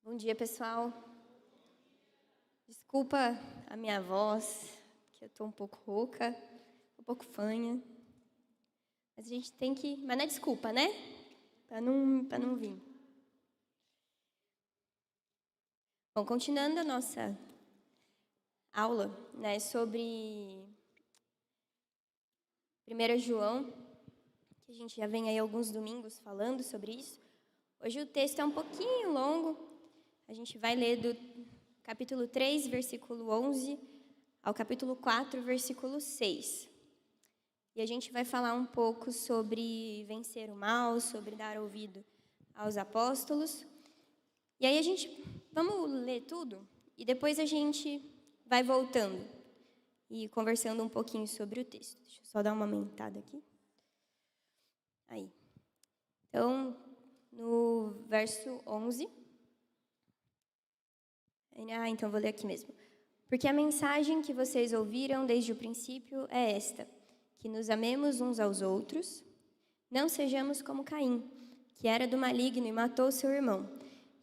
Bom dia, pessoal. Desculpa a minha voz, que eu estou um pouco rouca, um pouco fanha. Mas a gente tem que... Mas não é desculpa, né? Para não vir. Bom, continuando a nossa aula, né, sobre 1 João, que a gente já vem aí alguns domingos falando sobre isso. Hoje o texto é um pouquinho longo. A gente vai ler do capítulo 3, versículo 11, ao capítulo 4, versículo 6. E a gente vai falar um pouco sobre vencer o mal, sobre dar ouvido aos apóstolos. E aí vamos ler tudo e depois a gente vai voltando e conversando um pouquinho sobre o texto. Deixa eu só dar uma aumentada aqui. Aí. Então, no verso 11... então eu vou ler aqui mesmo. Porque a mensagem que vocês ouviram desde o princípio é esta: que nos amemos uns aos outros, não sejamos como Caim, que era do maligno e matou seu irmão.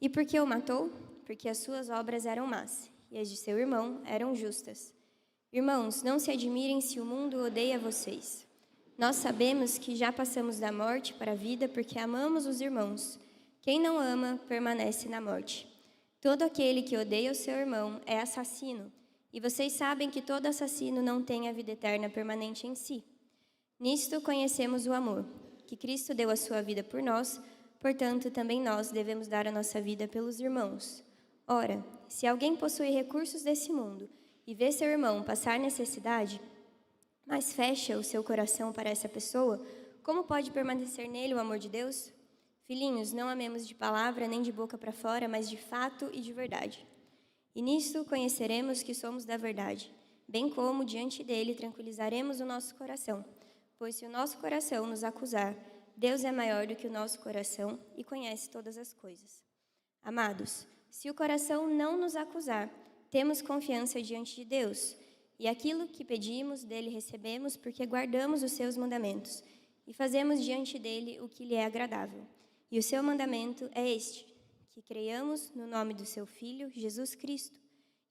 E por que o matou? Porque as suas obras eram más, e as de seu irmão eram justas. Irmãos, não se admirem se o mundo odeia vocês. Nós sabemos que já passamos da morte para a vida porque amamos os irmãos. Quem não ama, permanece na morte. Todo aquele que odeia o seu irmão é assassino, e vocês sabem que todo assassino não tem a vida eterna permanente em si. Nisto conhecemos o amor, que Cristo deu a sua vida por nós, portanto também nós devemos dar a nossa vida pelos irmãos. Ora, se alguém possui recursos desse mundo e vê seu irmão passar necessidade, mas fecha o seu coração para essa pessoa, como pode permanecer nele o amor de Deus? Filhinhos, não amemos de palavra nem de boca para fora, mas de fato e de verdade. E nisto conheceremos que somos da verdade, bem como diante dele tranquilizaremos o nosso coração. Pois se o nosso coração nos acusar, Deus é maior do que o nosso coração e conhece todas as coisas. Amados, se o coração não nos acusar, temos confiança diante de Deus, e aquilo que pedimos dele recebemos porque guardamos os seus mandamentos e fazemos diante dele o que lhe é agradável. E o seu mandamento é este: que creiamos no nome do seu Filho, Jesus Cristo,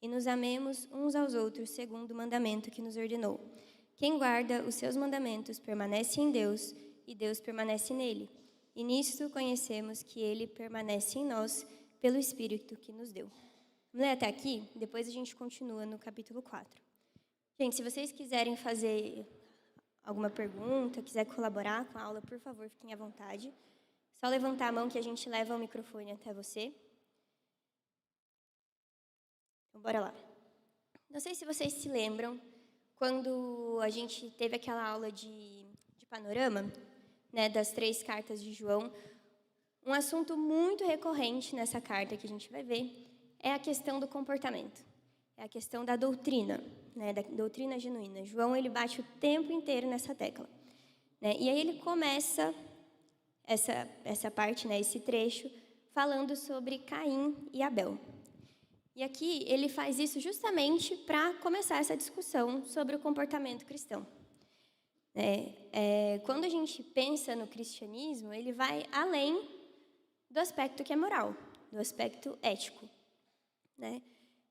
e nos amemos uns aos outros segundo o mandamento que nos ordenou. Quem guarda os seus mandamentos permanece em Deus, e Deus permanece nele. E nisto conhecemos que ele permanece em nós pelo Espírito que nos deu. Vamos ler até aqui? Depois a gente continua no capítulo 4. Gente, se vocês quiserem fazer alguma pergunta, quiser colaborar com a aula, por favor, fiquem à vontade. Só levantar a mão que a gente leva o microfone até você. Então, bora lá. Não sei se vocês se lembram, quando a gente teve aquela aula de panorama, né, das 3 cartas de João, um assunto muito recorrente nessa carta que a gente vai ver é a questão do comportamento, é a questão da doutrina, né, da doutrina genuína. João, ele bate o tempo inteiro nessa tecla, né, e aí ele começa essa parte, né, esse trecho, falando sobre Caim e Abel. E aqui ele faz isso justamente para começar essa discussão sobre o comportamento cristão. Quando a gente pensa no cristianismo, ele vai além do aspecto que é moral, do aspecto ético, né?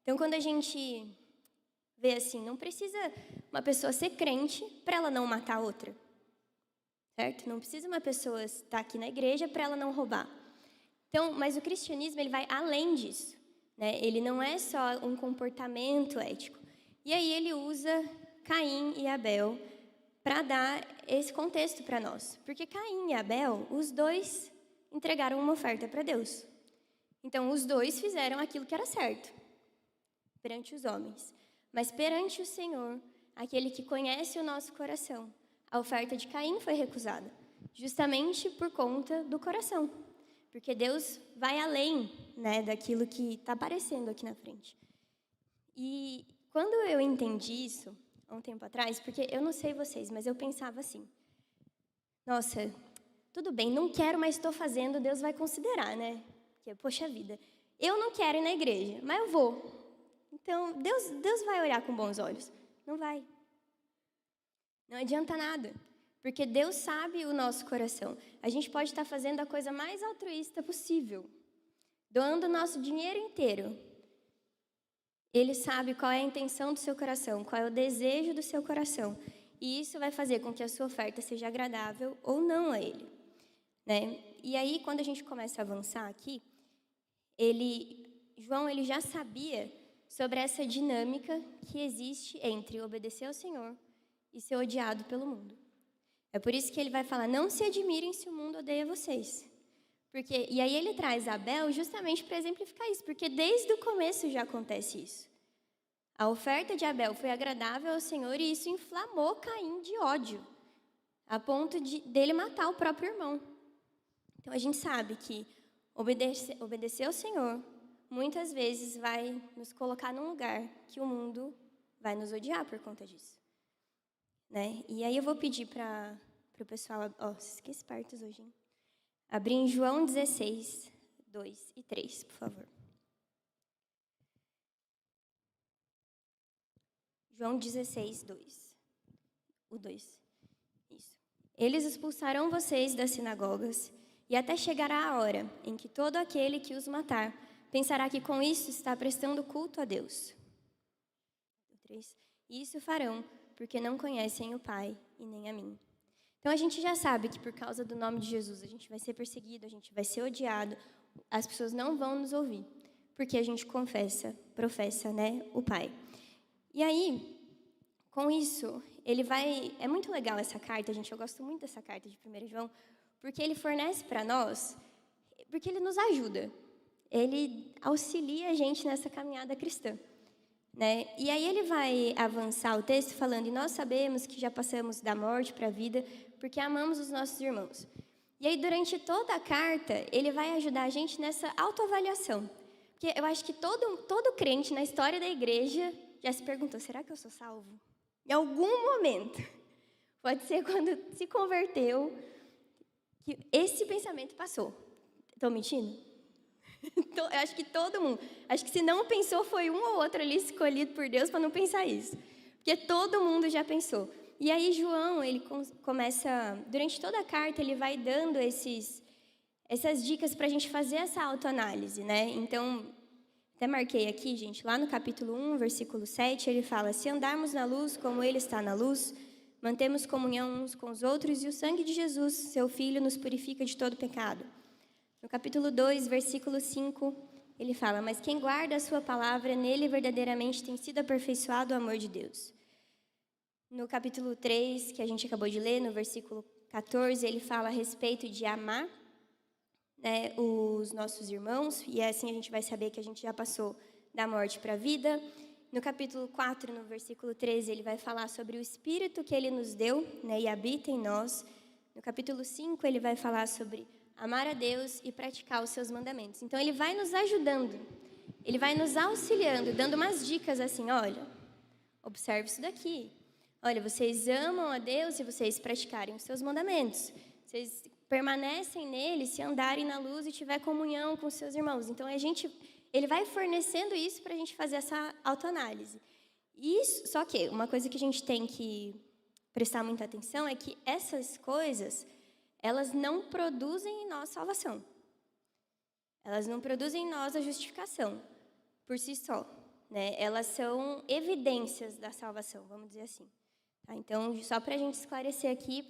Então, quando a gente vê assim, não precisa uma pessoa ser crente para ela não matar outra, certo? Não precisa uma pessoa estar aqui na igreja para ela não roubar. Então, mas o cristianismo ele vai além disso, né? Ele não é só um comportamento ético. E aí ele usa Caim e Abel para dar esse contexto para nós. Porque Caim e Abel, os dois entregaram uma oferta para Deus. Então, os dois fizeram aquilo que era certo perante os homens. Mas perante o Senhor, aquele que conhece o nosso coração, a oferta de Caim foi recusada, justamente por conta do coração. Porque Deus vai além, né, daquilo que está aparecendo aqui na frente. E quando eu entendi isso, há um tempo atrás, porque eu não sei vocês, mas eu pensava assim: nossa, tudo bem, não quero, mas estou fazendo, Deus vai considerar, né? Porque, poxa vida, eu não quero ir na igreja, mas eu vou. Então, Deus vai olhar com bons olhos? Não vai. Não adianta nada, porque Deus sabe o nosso coração. A gente pode estar fazendo a coisa mais altruísta possível. doando o nosso dinheiro inteiro, Ele sabe qual é a intenção do seu coração, qual é o desejo do seu coração. E isso vai fazer com que a sua oferta seja agradável ou não a Ele, né? E aí, quando a gente começa a avançar aqui, João ele já sabia sobre essa dinâmica que existe entre obedecer ao Senhor e ser odiado pelo mundo. É por isso que ele vai falar, não se admirem se o mundo odeia vocês. E aí ele traz Abel justamente para exemplificar isso, porque desde o começo já acontece isso. A oferta de Abel foi agradável ao Senhor e isso inflamou Caim de ódio, a ponto dele matar o próprio irmão. Então a gente sabe que obedecer ao Senhor muitas vezes vai nos colocar num lugar que o mundo vai nos odiar por conta disso, né? E aí eu vou pedir para o pessoal... vocês que espertos hoje, hein? Abrir em João 16, 2 e 3, por favor. João 16, 2. O 2. Isso. Eles expulsarão vocês das sinagogas, e até chegará a hora em que todo aquele que os matar pensará que com isso está prestando culto a Deus. 3. E isso farão, porque não conhecem o Pai e nem a mim. Então a gente já sabe que por causa do nome de Jesus a gente vai ser perseguido, a gente vai ser odiado, as pessoas não vão nos ouvir, porque a gente professa, né, o Pai. E aí, com isso, é muito legal essa carta, gente, eu gosto muito dessa carta de 1 João, porque ele fornece para nós, porque ele nos ajuda, ele auxilia a gente nessa caminhada cristã, né? E aí ele vai avançar o texto falando, e nós sabemos que já passamos da morte para a vida, porque amamos os nossos irmãos. E aí, durante toda a carta, ele vai ajudar a gente nessa autoavaliação. Porque eu acho que todo crente na história da igreja já se perguntou, será que eu sou salvo? Em algum momento. Pode ser quando se converteu, que esse pensamento passou. Estou mentindo? Então, eu acho que todo mundo. Acho que se não pensou, foi um ou outro ali escolhido por Deus para não pensar isso. Porque todo mundo já pensou. E aí João, ele começa, durante toda a carta, ele vai dando essas dicas para a gente fazer essa autoanálise, né? Então, até marquei aqui, gente, lá no capítulo 1, versículo 7, ele fala, se andarmos na luz como ele está na luz, mantemos comunhão uns com os outros e o sangue de Jesus, seu Filho, nos purifica de todo pecado. No capítulo 2, versículo 5, ele fala, mas quem guarda a sua palavra, nele verdadeiramente tem sido aperfeiçoado o amor de Deus. No capítulo 3, que a gente acabou de ler, no versículo 14, ele fala a respeito de amar, né, os nossos irmãos, e assim a gente vai saber que a gente já passou da morte para a vida. No capítulo 4, no versículo 13, ele vai falar sobre o Espírito que ele nos deu, né, e habita em nós. No capítulo 5, ele vai falar sobre amar a Deus e praticar os seus mandamentos. Então, ele vai nos ajudando, ele vai nos auxiliando, dando umas dicas assim, olha, observe isso daqui. Olha, vocês amam a Deus se vocês praticarem os seus mandamentos. Vocês permanecem nele se andarem na luz e tiver comunhão com os seus irmãos. Então, ele vai fornecendo isso para a gente fazer essa autoanálise. Só que uma coisa que a gente tem que prestar muita atenção é que essas coisas, elas não produzem em nós salvação. Elas não produzem em nós a justificação por si só, né? Elas são evidências da salvação, vamos dizer assim. Tá? Então, só para a gente esclarecer aqui,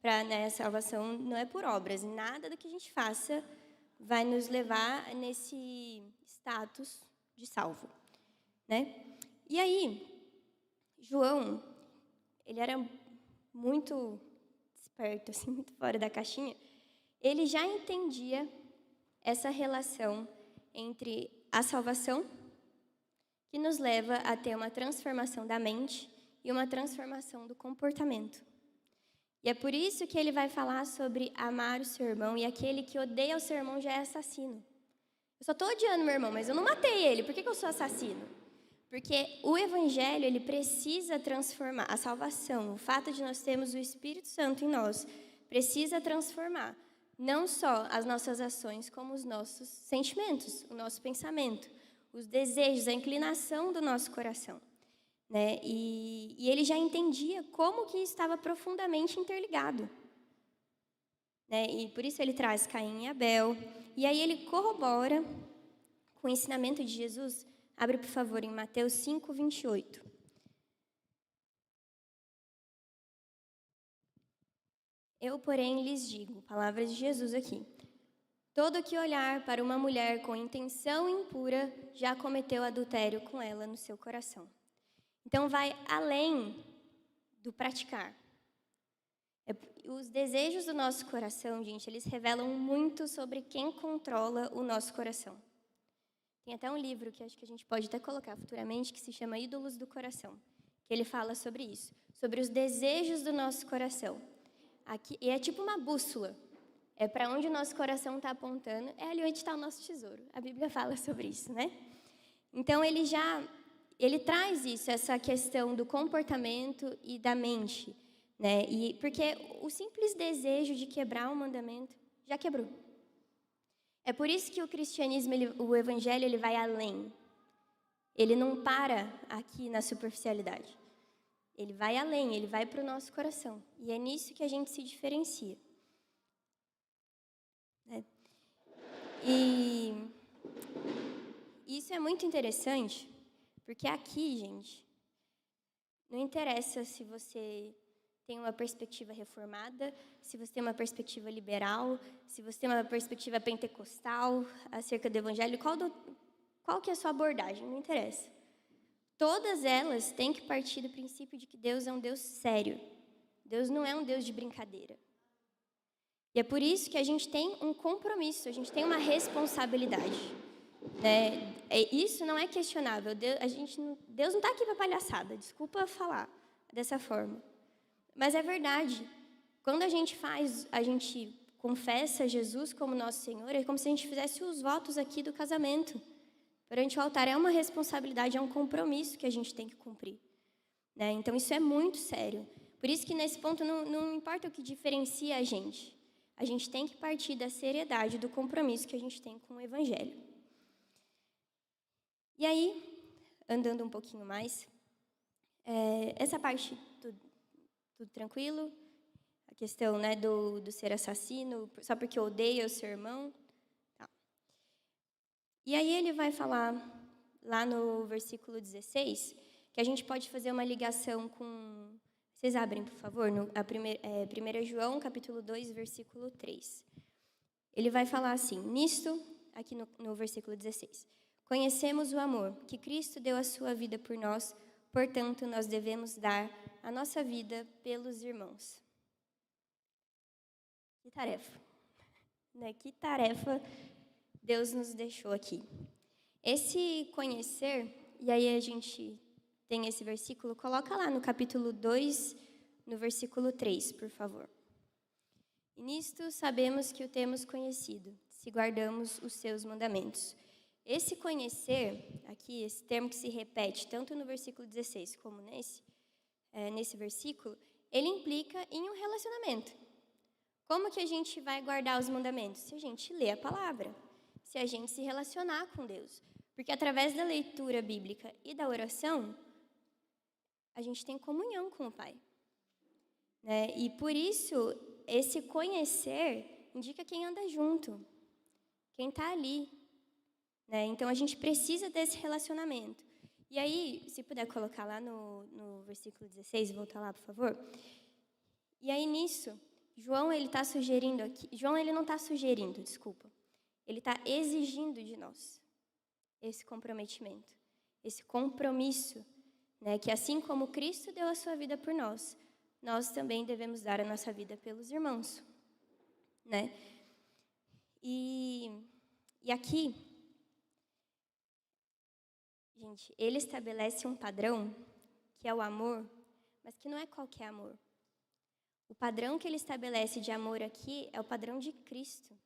né, a salvação não é por obras. Nada do que a gente faça vai nos levar nesse status de salvo, né? E aí, João, ele era muito esperto, assim, muito fora da caixinha. Ele já entendia essa relação entre a salvação, que nos leva a ter uma transformação da mente e uma transformação do comportamento. E é por isso que ele vai falar sobre amar o seu irmão, e aquele que odeia o seu irmão já é assassino. Eu só estou odiando meu irmão, mas eu não matei ele, por que eu sou assassino? Porque o evangelho, ele precisa transformar, a salvação, o fato de nós termos o Espírito Santo em nós, precisa transformar não só as nossas ações, como os nossos sentimentos, o nosso pensamento, os desejos, a inclinação do nosso coração. Né? E ele já entendia como que estava profundamente interligado. Né? E por isso ele traz Caim e Abel, E aí ele corrobora com o ensinamento de Jesus. Abre, por favor, em Mateus 5, 28. Eu, porém, lhes digo, palavras de Jesus aqui, todo que olhar para uma mulher com intenção impura já cometeu adultério com ela no seu coração. Então, vai além do praticar. Os desejos do nosso coração, gente, eles revelam muito sobre quem controla o nosso coração. Tem até um livro que acho que a gente pode até colocar futuramente, que se chama Ídolos do Coração, que ele fala sobre isso, sobre os desejos do nosso coração. Aqui, e é tipo uma bússola. É para onde o nosso coração está apontando, é ali onde está o nosso tesouro. A Bíblia fala sobre isso, né? Então, ele traz isso, essa questão do comportamento e da mente, né? Porque o simples desejo de quebrar um mandamento já quebrou. É por isso que o cristianismo, o evangelho, ele vai além. Ele não para aqui na superficialidade. Ele vai além, ele vai para o nosso coração. E é nisso que a gente se diferencia. Né? E isso é muito interessante, porque aqui, gente, não interessa se você tem uma perspectiva reformada, se você tem uma perspectiva liberal, se você tem uma perspectiva pentecostal acerca do evangelho, qual que é a sua abordagem, não interessa. Todas elas têm que partir do princípio de que Deus é um Deus sério. Deus não é um Deus de brincadeira. E é por isso que a gente tem um compromisso, a gente tem uma responsabilidade. Né? Isso não é questionável. Deus não está aqui para palhaçada, desculpa falar dessa forma. Mas é verdade. Quando a gente confessa Jesus como nosso Senhor, é como se a gente fizesse os votos aqui do casamento. Perante o altar é uma responsabilidade, é um compromisso que a gente tem que cumprir. Né? Então, isso é muito sério. Por isso que, nesse ponto, não importa o que diferencia a gente tem que partir da seriedade, do compromisso que a gente tem com o Evangelho. E aí, andando um pouquinho mais, essa parte, tudo tranquilo? A questão, né, do ser assassino, só porque odeia o seu irmão. E aí ele vai falar, lá no versículo 16, que a gente pode fazer uma ligação com... Vocês abrem, por favor, 1 João, capítulo 2, versículo 3. Ele vai falar assim, nisto, aqui no versículo 16, conhecemos o amor, que Cristo deu a sua vida por nós, portanto, nós devemos dar a nossa vida pelos irmãos. Que tarefa, né? Que tarefa Deus nos deixou aqui. Esse conhecer, e aí a gente tem esse versículo, coloca lá no capítulo 2, no versículo 3, por favor. E nisto sabemos que o temos conhecido, se guardamos os seus mandamentos. Esse conhecer, aqui, esse termo que se repete tanto no versículo 16 como nesse versículo, ele implica em um relacionamento. Como que a gente vai guardar os mandamentos? Se a gente lê a palavra. Se a gente se relacionar com Deus. Porque através da leitura bíblica e da oração, a gente tem comunhão com o Pai. Né? E por isso, esse conhecer indica quem anda junto, quem está ali. Né? Então, a gente precisa desse relacionamento. E aí, se puder colocar lá no versículo 16, voltar lá, por favor. E aí, nisso, João, ele está sugerindo aqui... João, ele não está sugerindo, desculpa. Ele está exigindo de nós esse comprometimento, esse compromisso, né? Que assim como Cristo deu a sua vida por nós, nós também devemos dar a nossa vida pelos irmãos. Né? E aqui, gente, ele estabelece um padrão, que é o amor, mas que não é qualquer amor. O padrão que ele estabelece de amor aqui é o padrão de Cristo.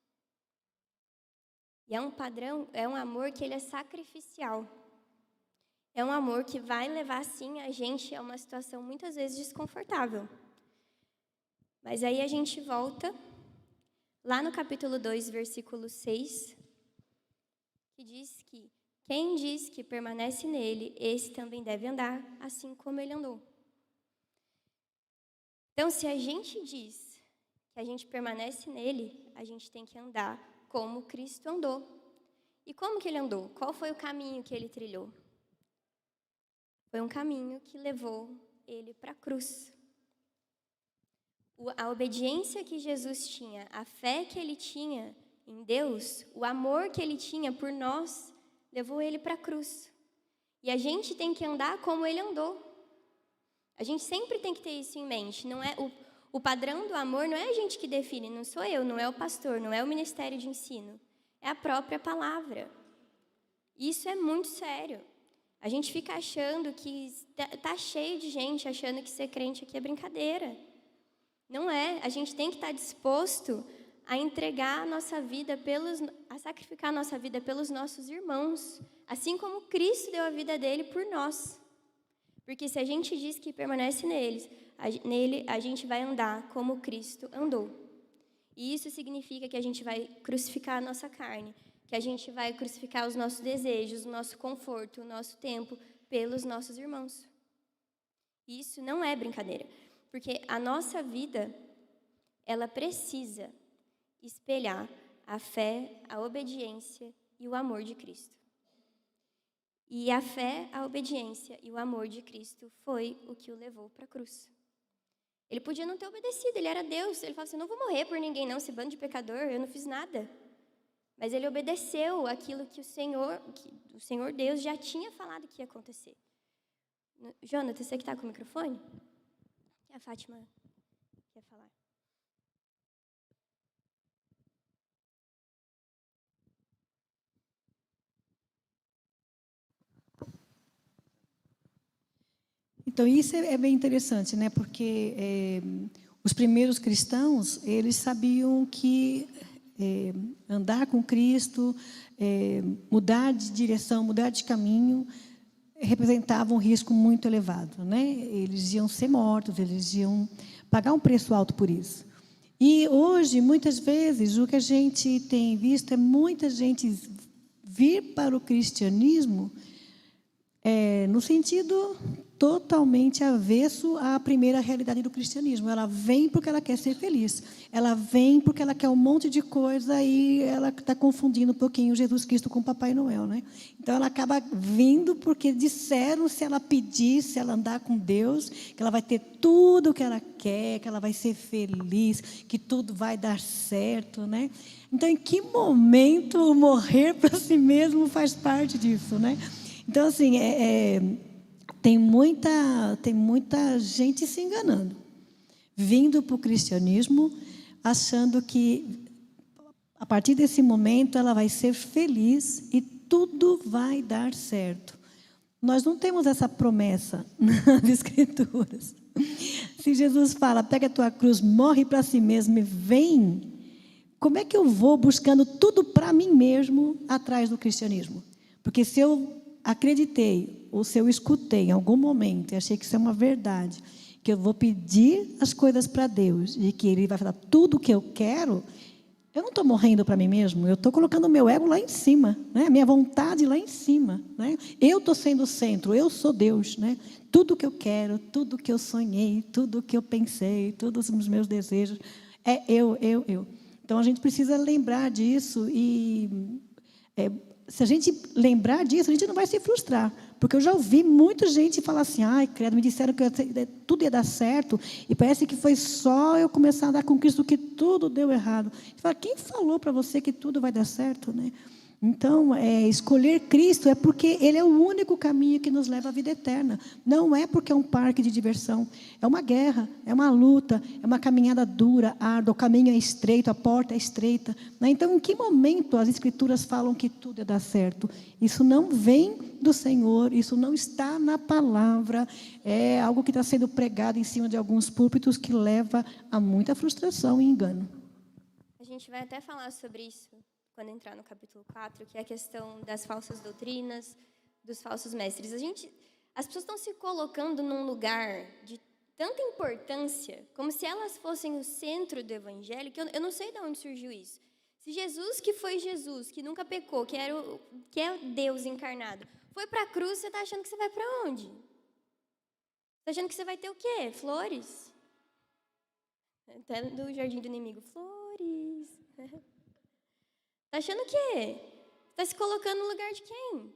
E é um amor que ele é sacrificial. É um amor que vai levar, sim, a gente a uma situação muitas vezes desconfortável. Mas aí a gente volta lá no capítulo 2, versículo 6, que diz que quem diz que permanece nele, esse também deve andar assim como ele andou. Então, se a gente diz que a gente permanece nele, a gente tem que andar como Cristo andou. E como que ele andou? Qual foi o caminho que ele trilhou? Foi um caminho que levou ele para a cruz. A obediência que Jesus tinha, a fé que ele tinha em Deus, o amor que ele tinha por nós, levou ele para a cruz. E a gente tem que andar como ele andou. A gente sempre tem que ter isso em mente. Não é o padrão do amor não é a gente que define, não sou eu, não é o pastor, não é o ministério de ensino. É a própria palavra. Isso é muito sério. A gente fica achando que tá cheio de gente achando que ser crente aqui é brincadeira. Não é. A gente tem que estar disposto a entregar a nossa vida a sacrificar a nossa vida pelos nossos irmãos, assim como Cristo deu a vida dele por nós. Porque se a gente diz que permanece nele, a gente vai andar como Cristo andou. E isso significa que a gente vai crucificar a nossa carne, que a gente vai crucificar os nossos desejos, o nosso conforto, o nosso tempo pelos nossos irmãos. E isso não é brincadeira, porque a nossa vida, ela precisa espelhar a fé, a obediência e o amor de Cristo. E a fé, a obediência e o amor de Cristo foi o que o levou para a cruz. Ele podia não ter obedecido, ele era Deus. Ele falou assim, não vou morrer por ninguém não, esse bando de pecador, eu não fiz nada. Mas ele obedeceu aquilo que o Senhor Deus já tinha falado que ia acontecer. Jonathan, você que está com o microfone? A Fátima quer falar. Então, isso é bem interessante, né? Porque os primeiros cristãos, eles sabiam que andar com Cristo, mudar de direção, mudar de caminho, representava um risco muito elevado, né? Eles iam ser mortos, eles iam pagar um preço alto por isso. E hoje, muitas vezes, o que a gente tem visto é muita gente vir para o cristianismo no sentido totalmente avesso à primeira realidade do cristianismo. Ela vem porque ela quer ser feliz. Ela vem porque ela quer um monte de coisa e ela está confundindo um pouquinho Jesus Cristo com Papai Noel, né? Então, ela acaba vindo porque disseram, se ela pedir, se ela andar com Deus, que ela vai ter tudo o que ela quer, que ela vai ser feliz, que tudo vai dar certo, né? Então, em que momento o morrer para si mesmo faz parte disso, né? Então, assim, tem muita gente se enganando, vindo para o cristianismo, achando que, a partir desse momento, ela vai ser feliz e tudo vai dar certo. Nós não temos essa promessa nas Escrituras. Se Jesus fala, pega a tua cruz, morre para si mesmo e vem, como é que eu vou buscando tudo para mim mesmo atrás do cristianismo? Porque se eu acreditei, ou se eu escutei em algum momento, e achei que isso é uma verdade, que eu vou pedir as coisas para Deus, e que Ele vai fazer tudo o que eu quero, eu não estou morrendo para mim mesmo, eu estou colocando o meu ego lá em cima, né? A minha vontade lá em cima, né? Eu estou sendo o centro, eu sou Deus, né? Tudo que eu quero, tudo que eu sonhei, tudo que eu pensei, todos os meus desejos, é eu. Então, a gente precisa lembrar disso e... se a gente lembrar disso, a gente não vai se frustrar. Porque eu já ouvi muita gente falar assim, ai, credo, me disseram que tudo ia dar certo, e parece que foi só eu começar a andar com Cristo que tudo deu errado. Você fala, quem falou para você que tudo vai dar certo, né? Então, escolher Cristo é porque Ele é o único caminho que nos leva à vida eterna. Não é porque é um parque de diversão. É uma guerra, é uma luta, é uma caminhada dura, árdua, o caminho é estreito, a porta é estreita. Então, em que momento as Escrituras falam que tudo ia dar certo? Isso não vem do Senhor, isso não está na palavra. É algo que está sendo pregado em cima de alguns púlpitos que leva a muita frustração e engano. A gente vai até falar sobre isso quando entrar no capítulo 4, que é a questão das falsas doutrinas, dos falsos mestres. As pessoas estão se colocando num lugar de tanta importância, como se elas fossem o centro do evangelho, que eu não sei de onde surgiu isso. Se Jesus, que foi Jesus, que nunca pecou, que é Deus encarnado, foi para a cruz, você está achando que você vai para onde? Está achando que você vai ter o quê? Flores? Até do Jardim do Inimigo. Flores. Está Está achando o quê? Está se colocando no lugar de quem?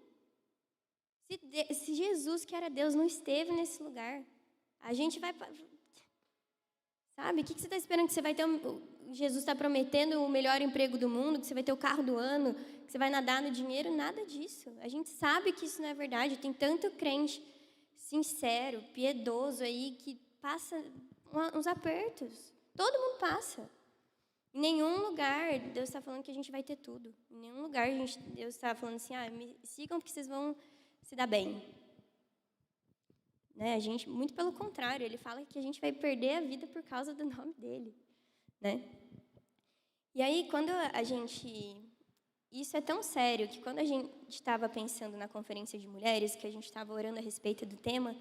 Se Jesus, que era Deus, não esteve nesse lugar, a gente vai... Sabe? O que você está esperando que você vai ter... Jesus está prometendo o melhor emprego do mundo, que você vai ter o carro do ano, que você vai nadar no dinheiro, nada disso. A gente sabe que isso não é verdade. Tem tanto crente sincero, piedoso aí, que passa uns apertos. Todo mundo passa. Em nenhum lugar Deus está falando que a gente vai ter tudo. Em nenhum lugar Deus está falando assim, me sigam porque vocês vão se dar bem. Né? A gente, muito pelo contrário, ele fala que a gente vai perder a vida por causa do nome dele. Né? E aí, quando a gente... Isso é tão sério que quando a gente estava pensando na conferência de mulheres, que a gente estava orando a respeito do tema,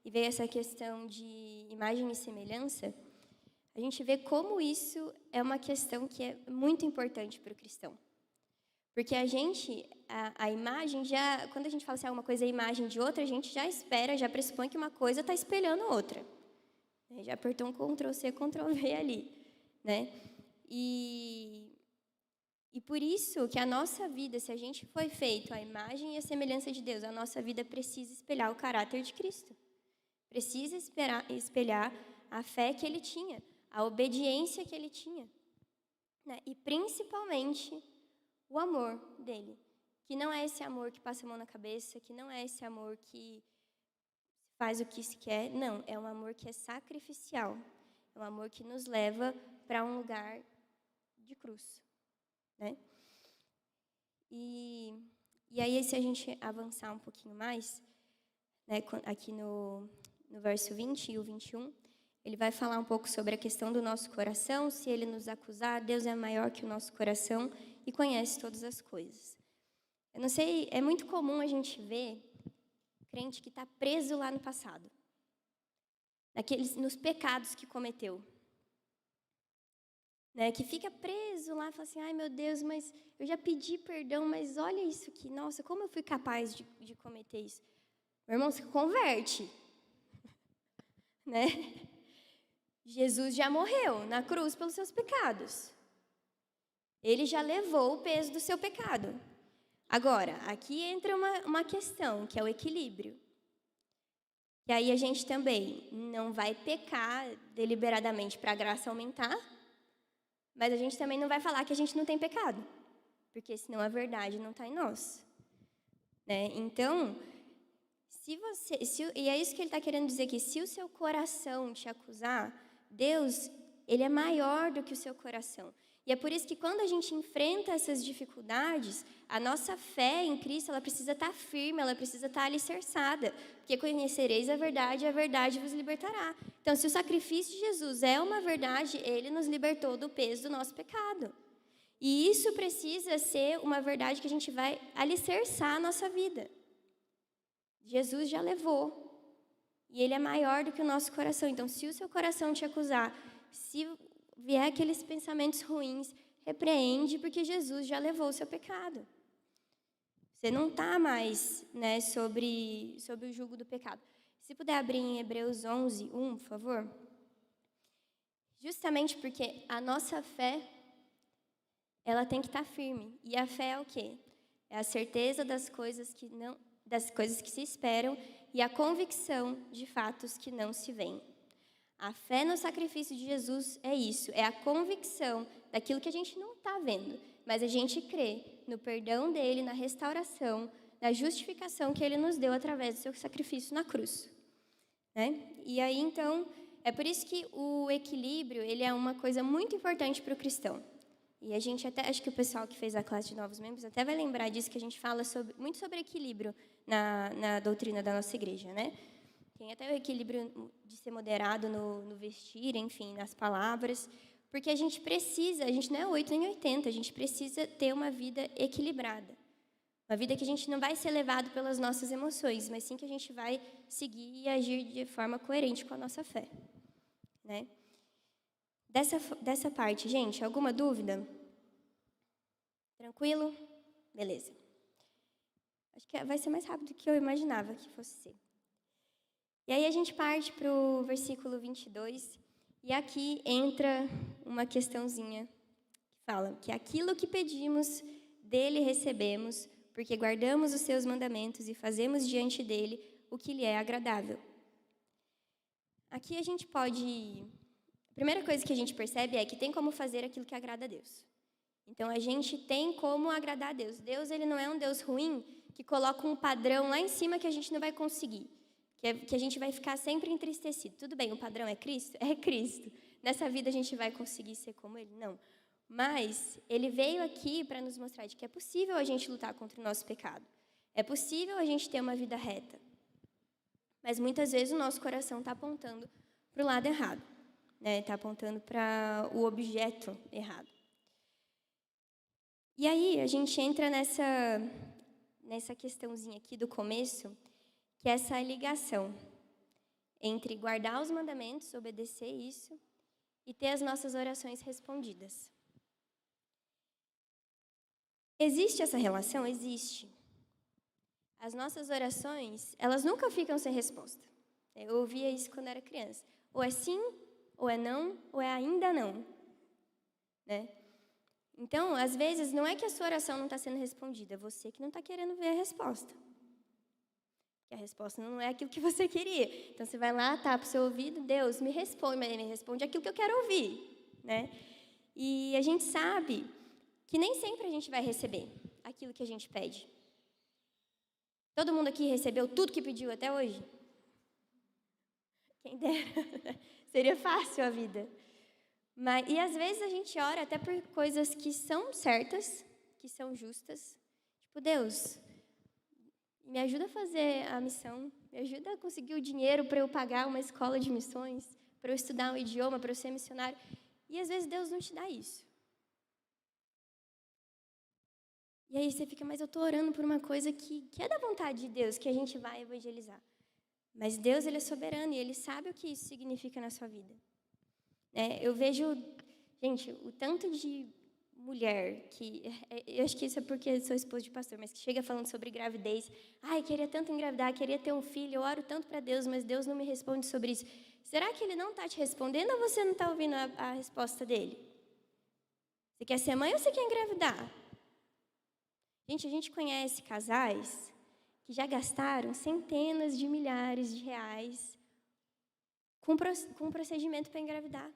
e veio essa questão de imagem e semelhança, a gente vê como isso é uma questão que é muito importante para o cristão. Porque a imagem já... Quando a gente fala assim, uma coisa é a imagem de outra, a gente já espera, já pressupõe que uma coisa está espelhando outra. Já apertou um Ctrl+C, Ctrl+V ali. Né? E por isso que a nossa vida, se a gente foi feito à imagem e à semelhança de Deus, a nossa vida precisa espelhar o caráter de Cristo. Precisa espelhar a fé que ele tinha, a obediência que ele tinha. Né? E principalmente o amor dele, que não é esse amor que passa a mão na cabeça, que não é esse amor que faz o que se quer, não, é um amor que é sacrificial, é um amor que nos leva para um lugar de cruz. Né? E aí, se a gente avançar um pouquinho mais, né, aqui no verso 20 e o 21, ele vai falar um pouco sobre a questão do nosso coração. Se ele nos acusar, Deus é maior que o nosso coração e conhece todas as coisas. Eu não sei, é muito comum a gente ver crente que está preso lá no passado, nos pecados que cometeu. Né, que fica preso lá e fala assim, ai meu Deus, mas eu já pedi perdão, mas olha isso aqui, nossa, como eu fui capaz de cometer isso? Meu irmão, se converte. Né? Jesus já morreu na cruz pelos seus pecados. Ele já levou o peso do seu pecado. Agora, aqui entra uma questão, que é o equilíbrio. E aí a gente também não vai pecar deliberadamente para a graça aumentar, mas a gente também não vai falar que a gente não tem pecado, porque senão a verdade não está em nós. Né? Então, e é isso que ele está querendo dizer aqui, se o seu coração te acusar, Deus, ele é maior do que o seu coração. E é por isso que quando a gente enfrenta essas dificuldades, a nossa fé em Cristo, ela precisa estar firme, ela precisa estar alicerçada, porque conhecereis a verdade e a verdade vos libertará. Então, se o sacrifício de Jesus é uma verdade, ele nos libertou do peso do nosso pecado. E isso precisa ser uma verdade que a gente vai alicerçar a nossa vida. Jesus já levou, e ele é maior do que o nosso coração. Então, se o seu coração te acusar, se vier aqueles pensamentos ruins, repreende, porque Jesus já levou o seu pecado. Você não está mais, né, sobre o jugo do pecado. Se puder abrir em Hebreus 11, 1, por favor. Justamente porque a nossa fé, ela tem que estar firme. E a fé é o quê? É a certeza das coisas que se esperam e a convicção de fatos que não se veem. A fé no sacrifício de Jesus é isso, é a convicção daquilo que a gente não está vendo, mas a gente crê no perdão dele, na restauração, na justificação que ele nos deu através do seu sacrifício na cruz. Né? E aí, então, é por isso que o equilíbrio, ele é uma coisa muito importante para o cristão. E a gente até, acho que o pessoal que fez a classe de novos membros até vai lembrar disso, que a gente fala muito sobre equilíbrio na doutrina da nossa igreja, né? Tem até o equilíbrio de ser moderado no vestir, enfim, nas palavras, porque a gente não é 8 nem 80, a gente precisa ter uma vida equilibrada. Uma vida que a gente não vai ser levado pelas nossas emoções, mas sim que a gente vai seguir e agir de forma coerente com a nossa fé. Né? Dessa parte, gente, alguma dúvida? Tranquilo? Beleza. Acho que vai ser mais rápido do que eu imaginava que fosse ser. E aí a gente parte para o versículo 22, e aqui entra uma questãozinha que fala que aquilo que pedimos dele recebemos, porque guardamos os seus mandamentos e fazemos diante dele o que lhe é agradável. Aqui a gente pode... A primeira coisa que a gente percebe é que tem como fazer aquilo que agrada a Deus. Então, a gente tem como agradar a Deus. Deus, ele não é um Deus ruim que coloca um padrão lá em cima que a gente não vai conseguir, que a gente vai ficar sempre entristecido. Tudo bem, o padrão é Cristo? É Cristo. Nessa vida a gente vai conseguir ser como Ele? Não. Mas Ele veio aqui para nos mostrar de que é possível a gente lutar contra o nosso pecado. É possível a gente ter uma vida reta. Mas muitas vezes o nosso coração está apontando para o lado errado, né? Está apontando para o objeto errado. E aí a gente entra nessa questãozinha aqui do começo, que é essa ligação entre guardar os mandamentos, obedecer isso, e ter as nossas orações respondidas. Existe essa relação? Existe. As nossas orações, elas nunca ficam sem resposta. Eu ouvia isso quando era criança. Ou é sim, ou é não, ou é ainda não. Né? Então, às vezes, não é que a sua oração não está sendo respondida, é você que não está querendo ver a resposta. Porque a resposta não é aquilo que você queria. Então, você vai lá, tapa o seu ouvido, Deus, me responde, mas Ele me responde aquilo que eu quero ouvir. Né? E a gente sabe que nem sempre a gente vai receber aquilo que a gente pede. Todo mundo aqui recebeu tudo que pediu até hoje? Quem dera. Seria fácil a vida. E às vezes a gente ora até por coisas que são certas, que são justas. Tipo, Deus, me ajuda a fazer a missão, me ajuda a conseguir o dinheiro para eu pagar uma escola de missões, para eu estudar um idioma, para eu ser missionário. E às vezes Deus não te dá isso. E aí você fica, mas eu estou orando por uma coisa que é da vontade de Deus, que a gente vai evangelizar. Mas Deus, Ele é soberano e Ele sabe o que isso significa na sua vida. Eu vejo, gente, o tanto de mulher que... Eu acho que isso é porque sou esposa de pastor, mas que chega falando sobre gravidez. Ai, queria tanto engravidar, queria ter um filho, eu oro tanto para Deus, mas Deus não me responde sobre isso. Será que Ele não está te respondendo ou você não está ouvindo a resposta dEle? Você quer ser mãe ou você quer engravidar? Gente, a gente conhece casais que já gastaram centenas de milhares de reais com um procedimento para engravidar.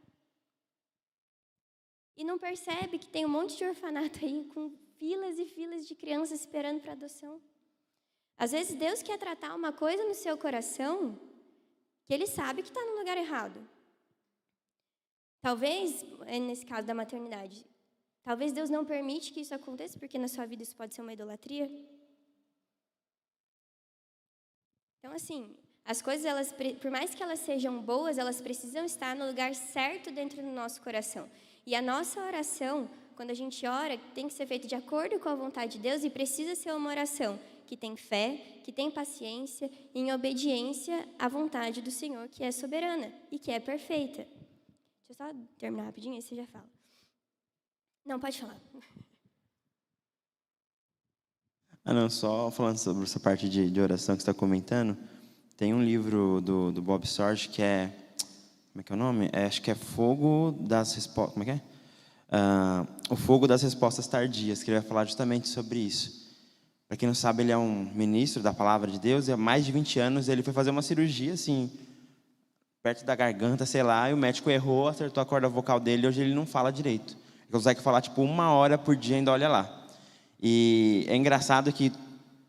E não percebe que tem um monte de orfanato aí com filas e filas de crianças esperando para adoção. Às vezes Deus quer tratar uma coisa no seu coração que Ele sabe que está no lugar errado. Talvez, nesse caso da maternidade, talvez Deus não permite que isso aconteça, porque na sua vida isso pode ser uma idolatria. Então, assim, as coisas, por mais que elas sejam boas, elas precisam estar no lugar certo dentro do nosso coração. E a nossa oração, quando a gente ora, tem que ser feita de acordo com a vontade de Deus e precisa ser uma oração que tem fé, que tem paciência, em obediência à vontade do Senhor, que é soberana e que é perfeita. Deixa eu só terminar rapidinho, aí você já fala. Não, pode falar. Não, só falando sobre essa parte de oração que você está comentando, tem um livro do Bob Sorge que é... Como é que é o nome? Acho que é Fogo das Respostas... Como é que é? O Fogo das Respostas Tardias, que ele vai falar justamente sobre isso. Para quem não sabe, ele é um ministro da Palavra de Deus e há mais de 20 anos ele foi fazer uma cirurgia, assim, perto da garganta, sei lá, e o médico errou, acertou a corda vocal dele e hoje ele não fala direito. Ele consegue falar, 1 hora por dia, ainda olha lá. E é engraçado que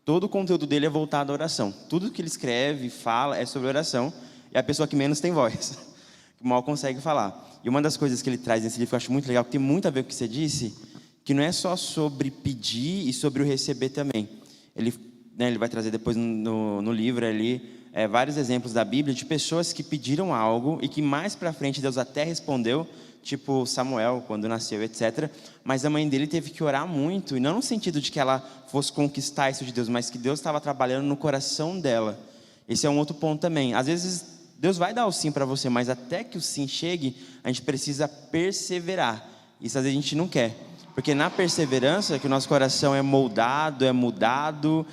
todo o conteúdo dele é voltado à oração. Tudo que ele escreve, fala, é sobre oração. E é a pessoa que menos tem voz, que mal consegue falar. E uma das coisas que ele traz nesse livro que eu acho muito legal, que tem muito a ver com o que você disse, que não é só sobre pedir e sobre o receber também. Ele vai trazer depois no livro ali vários exemplos da Bíblia de pessoas que pediram algo e que mais para frente Deus até respondeu, tipo Samuel, quando nasceu, etc. Mas a mãe dele teve que orar muito, e não no sentido de que ela fosse conquistar isso de Deus, mas que Deus estava trabalhando no coração dela. Esse é um outro ponto também. Às vezes, Deus vai dar o sim para você, mas até que o sim chegue, a gente precisa perseverar. Isso às vezes a gente não quer. Porque na perseverança, que o nosso coração é moldado, é mudado,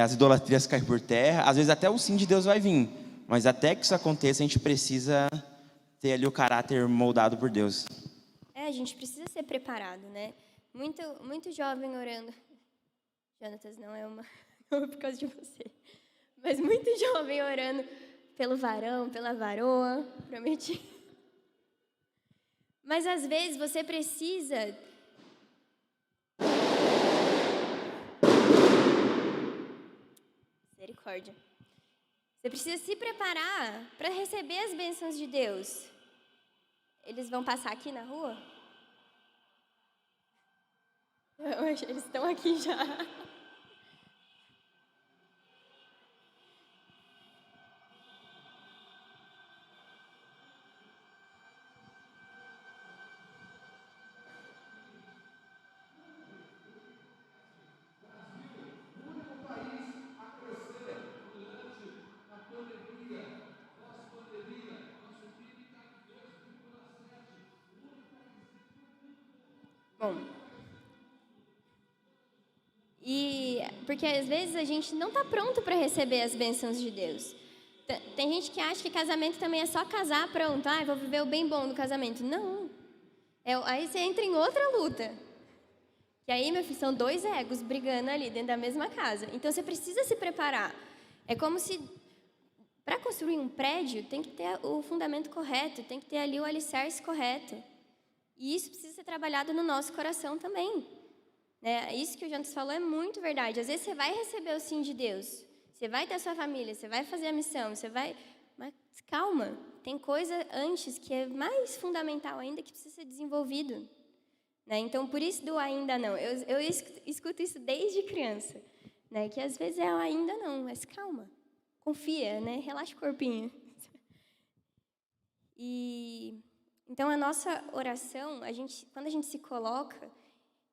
as idolatrias caem por terra, às vezes até o sim de Deus vai vir. Mas até que isso aconteça, a gente precisa ter ali o caráter moldado por Deus. A gente precisa ser preparado, né? muito jovem orando. Jonatas, não é por causa de você. Mas muito jovem orando pelo varão, pela varoa, prometi. Mas às vezes você precisa misericórdia. Você precisa se preparar para receber as bênçãos de Deus. Eles vão passar aqui na rua? Eles estão aqui já. Bom, porque às vezes a gente não está pronto para receber as bênçãos de Deus. Tem gente que acha que casamento também é só casar, pronto, vou viver o bem bom do casamento. Não. Aí você entra em outra luta. E aí, meu filho, são 2 egos brigando ali dentro da mesma casa. Então você precisa se preparar. É como se, para construir um prédio, tem que ter o fundamento correto, tem que ter ali o alicerce correto. E isso precisa ser trabalhado no nosso coração também. Né? Isso que o Jonas falou é muito verdade. Às vezes você vai receber o sim de Deus, você vai ter a sua família, você vai fazer a missão, você vai... Mas calma, tem coisa antes que é mais fundamental ainda que precisa ser desenvolvido. Né? Então, por isso do ainda não. Eu escuto isso desde criança. Né? Que às vezes é o ainda não, mas calma, confia, né? Relaxa o corpinho. Então, a nossa oração, quando a gente se coloca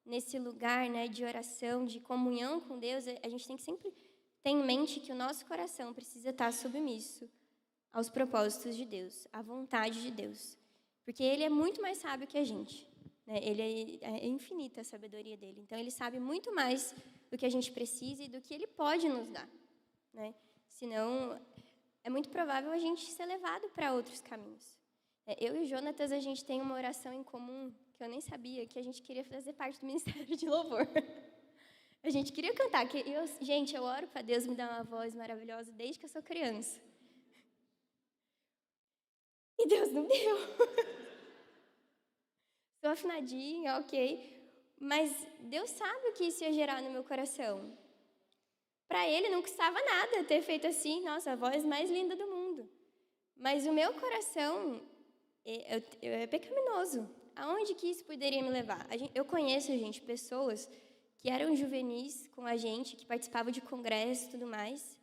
nesse lugar, né, de oração, de comunhão com Deus, a gente tem que sempre ter em mente que o nosso coração precisa estar submisso aos propósitos de Deus, à vontade de Deus. Porque Ele é muito mais sábio que a gente. Né? É infinita a sabedoria dEle. Então, Ele sabe muito mais do que a gente precisa e do que Ele pode nos dar. Né? Senão, é muito provável a gente ser levado para outros caminhos. Eu e o Jonatas, a gente tem uma oração em comum, que eu nem sabia, que a gente queria fazer parte do Ministério de Louvor. A gente queria cantar. Gente, eu oro para Deus me dar uma voz maravilhosa desde que eu sou criança. E Deus não deu. Estou afinadinha, ok. Mas Deus sabe o que isso ia gerar no meu coração. Para Ele não custava nada ter feito assim, nossa, a voz mais linda do mundo. Mas o meu coração... é pecaminoso. Aonde que isso poderia me levar? Eu conheço, gente, pessoas que eram juvenis com a gente, que participavam de congresso e tudo mais,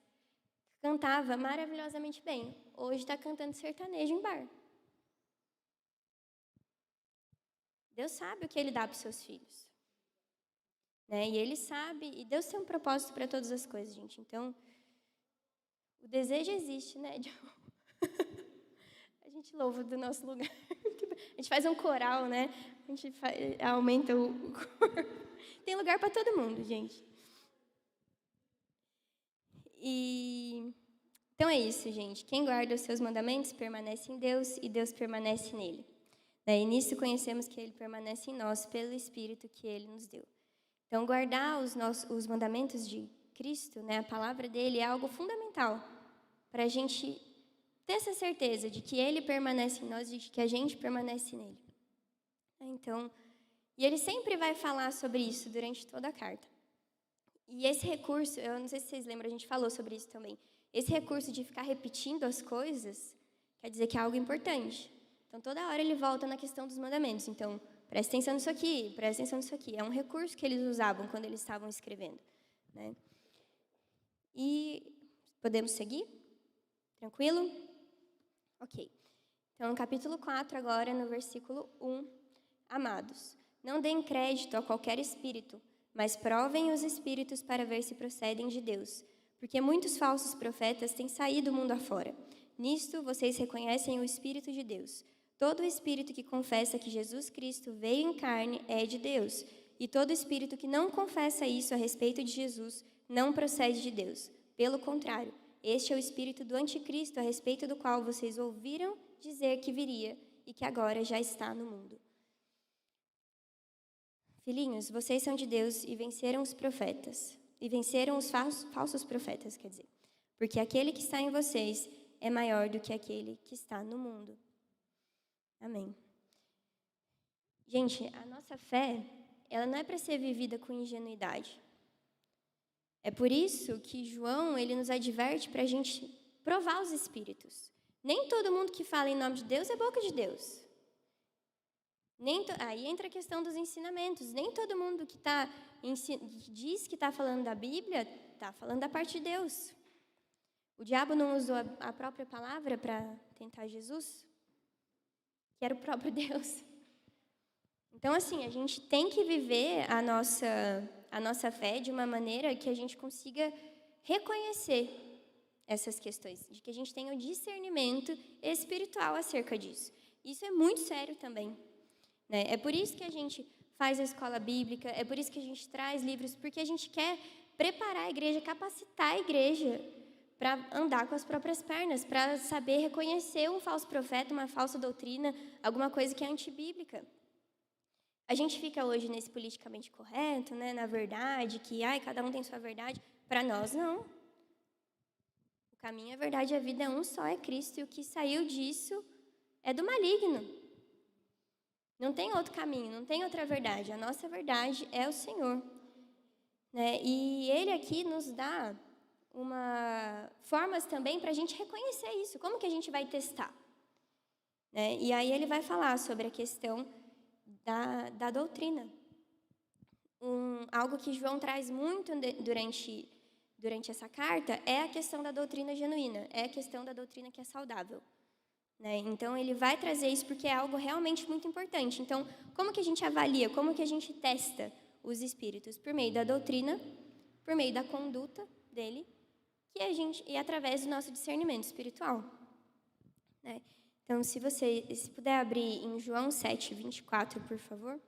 cantava maravilhosamente bem. Hoje está cantando sertanejo em bar. Deus sabe o que Ele dá para os seus filhos. Né? E Ele sabe, e Deus tem um propósito para todas as coisas, gente. Então, o desejo existe, né? A gente louva do nosso lugar. A gente faz um coral, né? A gente aumenta o coro. Tem lugar para todo mundo, gente. Então é isso, gente. Quem guarda os seus mandamentos permanece em Deus e Deus permanece nele. E nisso conhecemos que Ele permanece em nós pelo Espírito que Ele nos deu. Então, guardar os mandamentos de Cristo, né, a palavra dEle, é algo fundamental para a gente ter essa certeza de que Ele permanece em nós e de que a gente permanece nele. Então, e Ele sempre vai falar sobre isso durante toda a carta. E esse recurso, eu não sei se vocês lembram, a gente falou sobre isso também. Esse recurso de ficar repetindo as coisas quer dizer que é algo importante. Então, toda hora Ele volta na questão dos mandamentos. Então, presta atenção nisso aqui, presta atenção nisso aqui. É um recurso que eles usavam quando eles estavam escrevendo. Né? E podemos seguir? Tranquilo? Ok. Então, no capítulo 4, agora, no versículo 1. Amados, não deem crédito a qualquer espírito, mas provem os espíritos para ver se procedem de Deus, porque muitos falsos profetas têm saído do mundo afora. Nisto, vocês reconhecem o Espírito de Deus. Todo espírito que confessa que Jesus Cristo veio em carne é de Deus, e todo espírito que não confessa isso a respeito de Jesus não procede de Deus. Pelo contrário, este é o espírito do anticristo, a respeito do qual vocês ouviram dizer que viria e que agora já está no mundo. Filhinhos, vocês são de Deus e venceram os profetas. E venceram os falsos profetas, quer dizer. Porque aquele que está em vocês é maior do que aquele que está no mundo. Amém. Gente, a nossa fé, ela não é para ser vivida com ingenuidade. É por isso que João, ele nos adverte para a gente provar os espíritos. Nem todo mundo que fala em nome de Deus é boca de Deus. Aí entra a questão dos ensinamentos. Nem todo mundo que diz que está falando da Bíblia está falando da parte de Deus. O diabo não usou a própria palavra para tentar Jesus, que era o próprio Deus. Então, assim, a gente tem que viver a nossa fé de uma maneira que a gente consiga reconhecer essas questões, de que a gente tenha o discernimento espiritual acerca disso. Isso é muito sério também. Né? É por isso que a gente faz a escola bíblica, é por isso que a gente traz livros, porque a gente quer preparar a igreja, capacitar a igreja para andar com as próprias pernas, para saber reconhecer um falso profeta, uma falsa doutrina, alguma coisa que é antibíblica. A gente fica hoje nesse politicamente correto, né, na verdade, que cada um tem sua verdade. Para nós, não. O caminho, a verdade e a vida é um só, é Cristo, e o que saiu disso é do maligno. Não tem outro caminho, não tem outra verdade. A nossa verdade é o Senhor. Né? E Ele aqui nos dá formas também para a gente reconhecer isso. Como que a gente vai testar? Né? E aí Ele vai falar sobre a questão da doutrina. Algo que João traz muito durante essa carta é a questão da doutrina genuína, é a questão da doutrina que é saudável. Né? Então, ele vai trazer isso porque é algo realmente muito importante. Então, como que a gente avalia, como que a gente testa os espíritos? Por meio da doutrina, por meio da conduta dele, e através do nosso discernimento espiritual. Né? Então, se puder abrir em João 7, 24, por favor.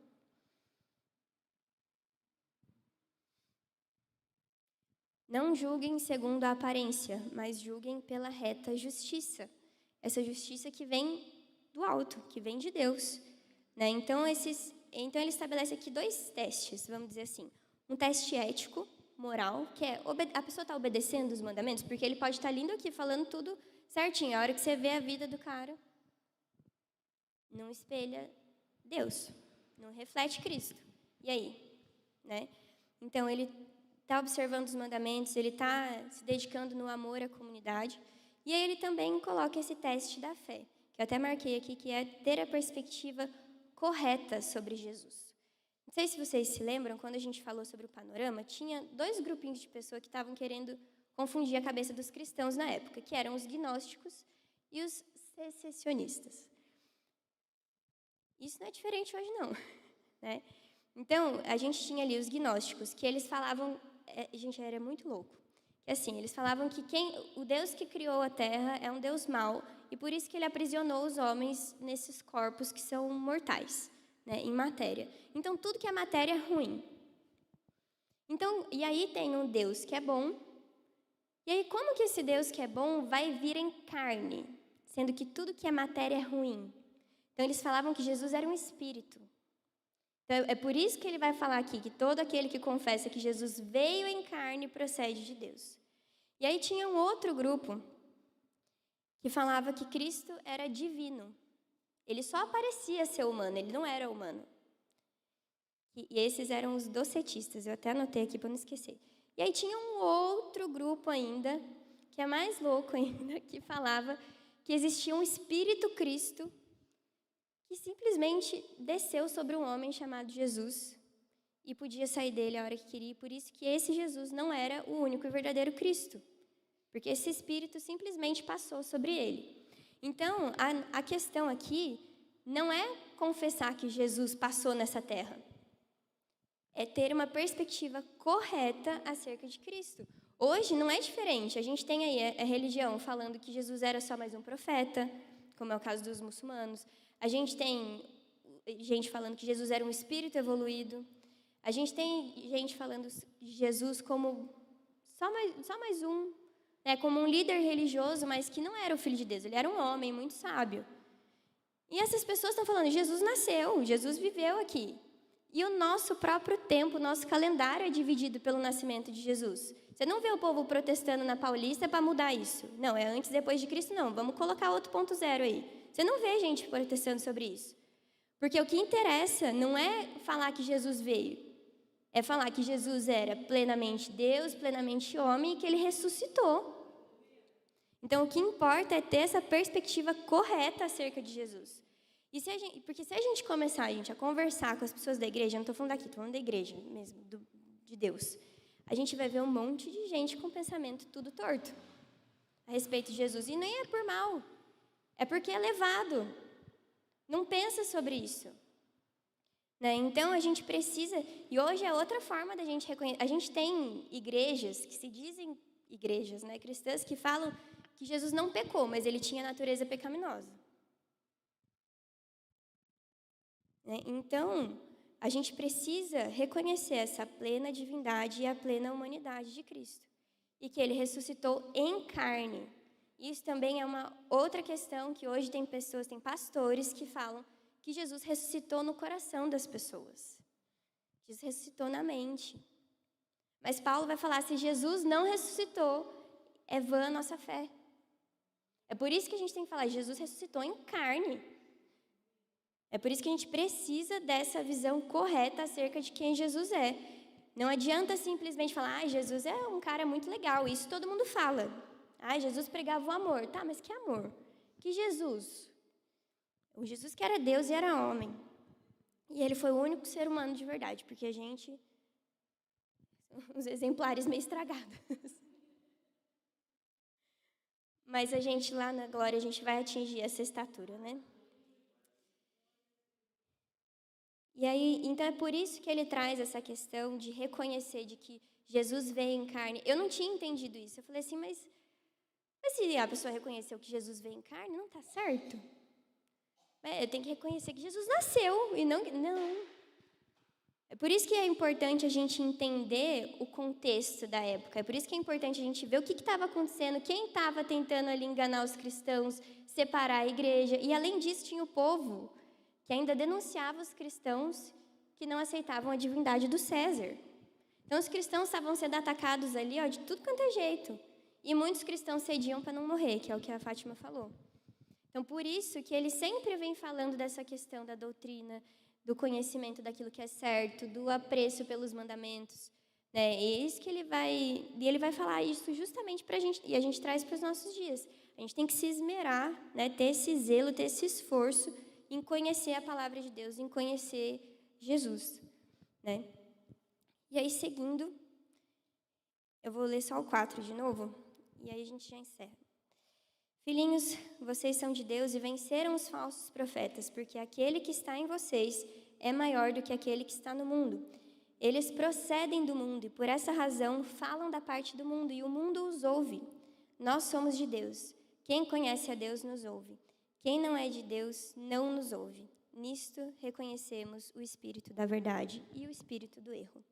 Não julguem segundo a aparência, mas julguem pela reta justiça. Essa justiça que vem do alto, que vem de Deus. Né? Então, ele estabelece aqui 2 testes, vamos dizer assim. Um teste ético, moral, que é a pessoa está obedecendo os mandamentos, porque ele pode estar lindo aqui, falando tudo certinho. A hora que você vê a vida do cara, não espelha Deus, não reflete Cristo. E aí? Né? Então, ele está observando os mandamentos, ele está se dedicando no amor à comunidade. E aí ele também coloca esse teste da fé, que eu até marquei aqui, que é ter a perspectiva correta sobre Jesus. Não sei se vocês se lembram, quando a gente falou sobre o panorama, tinha 2 grupinhos de pessoas que estavam querendo confundir a cabeça dos cristãos na época, que eram os gnósticos e os secessionistas. Isso não é diferente hoje, não. Né? Então, a gente tinha ali os gnósticos, que eles falavam... Gente, era muito louco. Assim, eles falavam que o Deus que criou a terra é um Deus mau, e por isso que ele aprisionou os homens nesses corpos que são mortais, né, em matéria. Então, tudo que é matéria é ruim. Então, e aí tem um Deus que é bom, e aí como que esse Deus que é bom vai vir em carne, sendo que tudo que é matéria é ruim? Então, eles falavam que Jesus era um espírito. Então, é por isso que ele vai falar aqui que todo aquele que confessa que Jesus veio em carne procede de Deus. E aí tinha um outro grupo que falava que Cristo era divino. Ele só parecia ser humano, ele não era humano. E esses eram os docetistas, eu até anotei aqui para não esquecer. E aí tinha um outro grupo ainda, que é mais louco ainda, que falava que existia um Espírito Cristo que simplesmente desceu sobre um homem chamado Jesus e podia sair dele a hora que queria, e por isso que esse Jesus não era o único e verdadeiro Cristo, porque esse Espírito simplesmente passou sobre ele. Então, a questão aqui não é confessar que Jesus passou nessa terra, é ter uma perspectiva correta acerca de Cristo. Hoje não é diferente, a gente tem aí a religião falando que Jesus era só mais um profeta, como é o caso dos muçulmanos. A gente tem gente falando que Jesus era um espírito evoluído. A gente tem gente falando de Jesus como só mais um, né, como um líder religioso, mas que não era o Filho de Deus. Ele era um homem muito sábio. E essas pessoas estão falando, Jesus nasceu, Jesus viveu aqui. E o nosso próprio tempo, o nosso calendário é dividido pelo nascimento de Jesus. Você não vê o povo protestando na Paulista para mudar isso. Não, é antes e depois de Cristo, não. Vamos colocar outro ponto zero aí. Você não vê gente protestando sobre isso. Porque o que interessa não é falar que Jesus veio. É falar que Jesus era plenamente Deus, plenamente homem e que ele ressuscitou. Então, o que importa é ter essa perspectiva correta acerca de Jesus. Porque se a gente começar, a conversar com as pessoas da igreja, eu não estou falando daqui, estou falando da igreja mesmo, de Deus, a gente vai ver um monte de gente com pensamento tudo torto a respeito de Jesus. E nem é por mal, é porque é levado. Não pensa sobre isso. Né? Então, a gente precisa... E hoje é outra forma da gente reconhecer. A gente tem igrejas que se dizem igrejas, né, cristãs, que falam que Jesus não pecou, mas ele tinha natureza pecaminosa. Né? Então, a gente precisa reconhecer essa plena divindade e a plena humanidade de Cristo. E que ele ressuscitou em carne. Isso também é uma outra questão que hoje tem pessoas, tem pastores que falam que Jesus ressuscitou no coração das pessoas. Jesus ressuscitou na mente. Mas Paulo vai falar, se Jesus não ressuscitou, é vã a nossa fé. É por isso que a gente tem que falar, Jesus ressuscitou em carne. É por isso que a gente precisa dessa visão correta acerca de quem Jesus é. Não adianta simplesmente falar, Jesus é um cara muito legal, isso todo mundo fala. Jesus pregava o amor. Tá, mas que amor? Que Jesus? O Jesus que era Deus e era homem. E ele foi o único ser humano de verdade, porque a gente... Os exemplares meio estragados. Mas a gente lá na glória, a gente vai atingir essa estatura, né? E aí, então é por isso que ele traz essa questão de reconhecer de que Jesus veio em carne. Eu não tinha entendido isso. Eu falei assim, mas se a pessoa reconheceu que Jesus veio em carne, não está certo? Eu tenho que reconhecer que Jesus nasceu e não. É por isso que é importante a gente entender o contexto da época. É por isso que é importante a gente ver o que estava acontecendo, quem estava tentando ali enganar os cristãos, separar a igreja. E além disso, tinha o povo que ainda denunciava os cristãos que não aceitavam a divindade do César. Então, os cristãos estavam sendo atacados ali, de tudo quanto é jeito. E muitos cristãos cediam para não morrer, que é o que a Fátima falou. Então, por isso que ele sempre vem falando dessa questão da doutrina, do conhecimento daquilo que é certo, do apreço pelos mandamentos. Né? E é isso que ele vai falar isso justamente para a gente, e a gente traz para os nossos dias. A gente tem que se esmerar, né? Ter esse zelo, ter esse esforço em conhecer a palavra de Deus, em conhecer Jesus. Né? E aí, seguindo, eu vou ler só o 4 de novo, e aí a gente já encerra. Filhinhos, vocês são de Deus e venceram os falsos profetas, porque aquele que está em vocês é maior do que aquele que está no mundo. Eles procedem do mundo e, por essa razão, falam da parte do mundo, e o mundo os ouve. Nós somos de Deus. Quem conhece a Deus nos ouve. Quem não é de Deus não nos ouve. Nisto reconhecemos o espírito da verdade e o espírito do erro.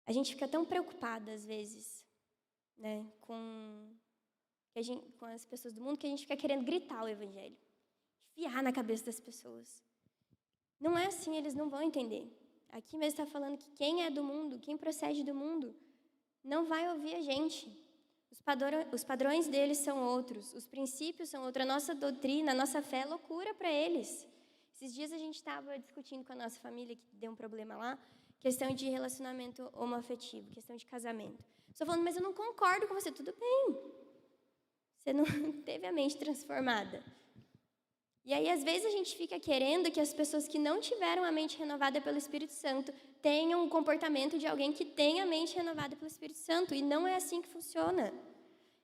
A gente fica tão preocupada, às vezes, né, com as pessoas do mundo, que a gente fica querendo gritar o evangelho, enfiar na cabeça das pessoas. Não é assim, eles não vão entender. Aqui mesmo está falando que quem é do mundo, quem procede do mundo, não vai ouvir a gente. Os padrões deles são outros, os princípios são outros, a nossa doutrina, a nossa fé é loucura para eles. Esses dias a gente estava discutindo com a nossa família, que deu um problema lá, questão de relacionamento homoafetivo, questão de casamento. Estou falando, mas eu não concordo com você. Tudo bem. Você não teve a mente transformada. E aí, às vezes, a gente fica querendo que as pessoas que não tiveram a mente renovada pelo Espírito Santo tenham o comportamento de alguém que tem a mente renovada pelo Espírito Santo. E não é assim que funciona.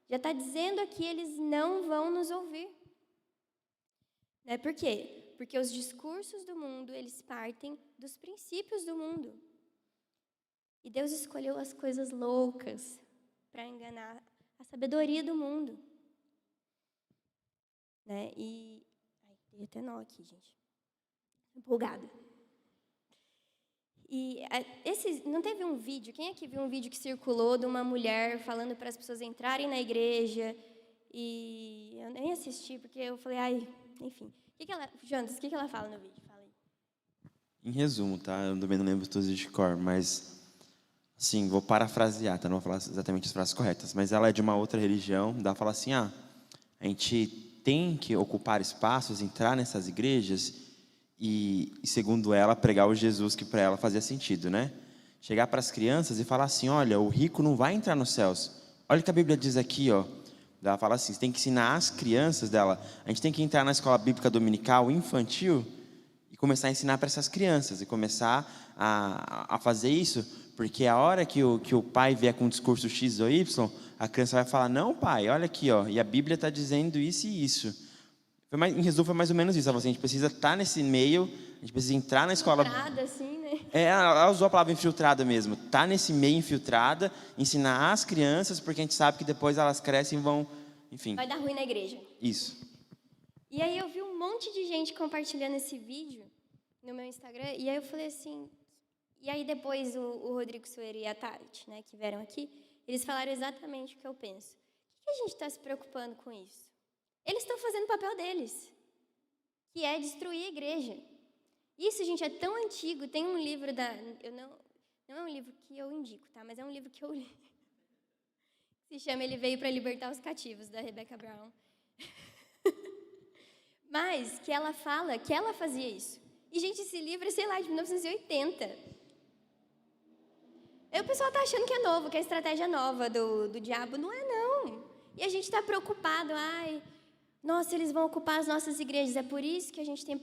Já está dizendo aqui, eles não vão nos ouvir. Né? Por quê? Porque os discursos do mundo, eles partem dos princípios do mundo. E Deus escolheu as coisas loucas para enganar a sabedoria do mundo. Né? E... Dei até nó aqui, gente. Empolgada. E não teve um vídeo, quem aqui viu um vídeo que circulou de uma mulher falando para as pessoas entrarem na igreja? E eu nem assisti, porque eu falei, enfim. Jonas, o que ela fala no vídeo? Fala aí. Em resumo, tá? Eu também não lembro todos de cor, mas, assim, vou parafrasear, tá? Não vou falar exatamente as frases corretas, mas ela é de uma outra religião. Ela fala assim, a gente tem que ocupar espaços, entrar nessas igrejas e, segundo ela, pregar o Jesus que para ela fazia sentido, né? Chegar para as crianças e falar assim, olha, o rico não vai entrar nos céus. Olha o que a Bíblia diz aqui, ó. Ela fala assim, você tem que ensinar as crianças dela. A gente tem que entrar na escola bíblica dominical, infantil, e começar a ensinar para essas crianças, e começar a fazer isso, porque a hora que o pai vier com um discurso X ou Y, a criança vai falar, não, pai, olha aqui, ó, e a Bíblia está dizendo isso e isso. Em resumo, foi mais ou menos isso. A gente precisa estar nesse meio, a gente precisa entrar na escola... Infiltrada, assim, né? Ela usou a palavra infiltrada mesmo. Estar nesse meio infiltrada, ensinar as crianças, porque a gente sabe que depois elas crescem e vão... Enfim. Vai dar ruim na igreja. Isso. E aí eu vi um monte de gente compartilhando esse vídeo no meu Instagram, e aí eu falei assim... E aí depois o Rodrigo Soeiro e a Tati, né, que vieram aqui, eles falaram exatamente o que eu penso. Por que a gente está se preocupando com isso? Eles estão fazendo o papel deles, que é destruir a igreja. Isso, gente, é tão antigo. Tem um livro não é um livro que eu indico, tá? Mas é um livro que eu li. Se chama Ele Veio para Libertar os Cativos, da Rebecca Brown. Mas que ela fala que ela fazia isso. E, gente, esse livro é, sei lá, de 1980. Aí o pessoal está achando que é novo, que é a estratégia nova do diabo. Não é, não. E a gente está preocupado. Ai, nossa, eles vão ocupar as nossas igrejas. É por isso que a gente tem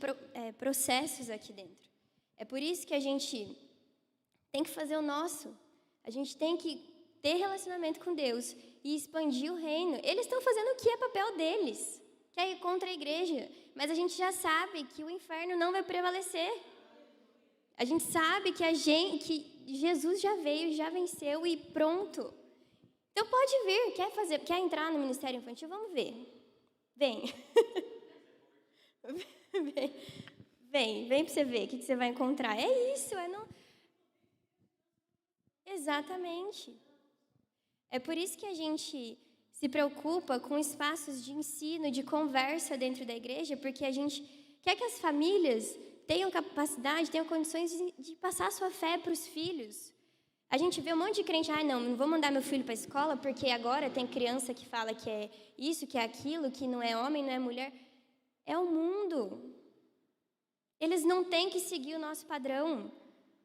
processos aqui dentro. É por isso que a gente tem que fazer o nosso. A gente tem que ter relacionamento com Deus e expandir o reino. Eles estão fazendo o que é papel deles, que é ir contra a igreja. Mas a gente já sabe que o inferno não vai prevalecer. A gente sabe que Jesus já veio, já venceu e pronto. Então pode vir, quer entrar no ministério infantil? Vamos ver. Vem. Vem para você ver o que você vai encontrar. É isso, não... Exatamente. É por isso que a gente se preocupa com espaços de ensino, de conversa dentro da igreja, porque a gente quer que as famílias tenham capacidade, tenham condições de passar a sua fé para os filhos. A gente vê um monte de crente, não vou mandar meu filho para a escola, porque agora tem criança que fala que é isso, que é aquilo, que não é homem, não é mulher. É o mundo. Eles não têm que seguir o nosso padrão,